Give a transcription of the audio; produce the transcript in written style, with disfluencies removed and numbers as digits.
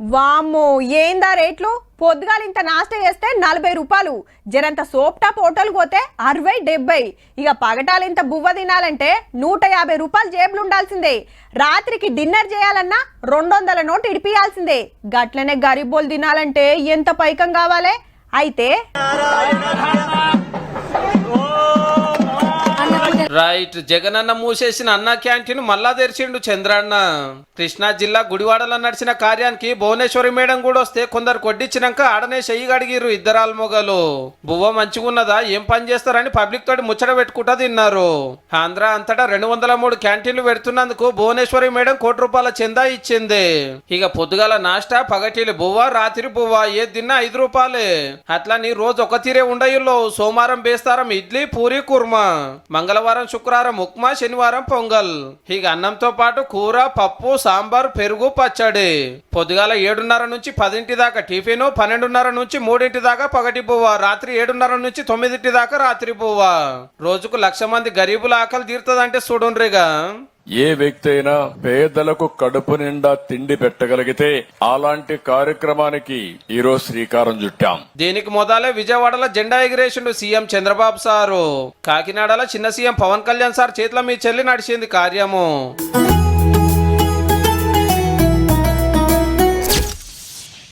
వామ్మో ఏందా రేట్లు పొద్దుగాల ఇంత నాస్ట చేస్తే 40 రూపాయలు జరంత సోప్ టాప్ హోటల్ పోతే 60-70 ఇక పగటాలు ఇంత బువ్వ తినాలంటే 150 రూపాయలు జేబులు ఉండాల్సిందే రాత్రికి డిన్నర్ చేయాలన్నా 200 నోట్ ఇడిపియాల్సిందే గట్లనే గరీబోలు తినాలంటే ఎంత పైకం కావాలి అయితే రైట్ జగనన్న మూసేసిన అన్న క్యాంటీన్ మళ్ళా తెరిచిండు చంద్రన్న. కృష్ణా జిల్లా గుడివాడలో నడిచిన కార్యానికి భువనేశ్వరి మేడం కూడా వస్తే కొందరు కొట్టించినాక ఆడనే చెయ్యి గడిగిర్రు ఇద్దరాల మొగలు. బువ్వ మంచిగున్నదా ఏం పని చేస్తారని పబ్లిక్ తోటి ముచ్చట పెట్టుకుంటా తిన్నారు. ఆంధ్ర అంతటా 203 క్యాంటీన్లు పెడుతున్నందుకు భువనేశ్వరి మేడం ₹1 చందా ఇచ్చింది. ఇక పొద్దుగాల నాష్టా పగటిలు బువ్వ రాత్రి బువ్వ ఏది తిన్నా ₹5. అట్లని రోజు ఒక తీరే ఉండయిల్లో సోమవారం బేస్తారం ఇడ్లీ పూరి కుర్మా, మంగళవారం శుక్రవారం ఉప్మా, శనివారం పొంగల్. ఇక అన్నంతో పాటు కూర పప్పు సాంబార్ పెరుగు పచ్చడి. పొద్దుగాల 7:30 నుంచి 10 దాకా టిఫిన్, 12:30 నుంచి 3 దాకా పగటి బువ్వ, రాత్రి 7:30 నుంచి 9 దాకా రాత్రి బువ్వ. రోజుకు 1,00,000 మంది గరీబుల ఆకలి తీరుతుందంటే చూడుండ్రిగా. ఏ వ్యక్తి అయినా పేదలకు కడుపు నిండా తిండి పెట్టగలిగితే అలాంటి కార్యక్రమానికి ఈరోజు శ్రీకారం చుట్టాం. దీనికి మొదలే విజయవాడలో జెండా ఎగిరేసిండు సీఎం చంద్రబాబు సారు. కాకినాడలో చిన్న సీఎం పవన్ కళ్యాణ్ సార్ చేతిలో మీ చెల్లి నడిచింది కార్యము.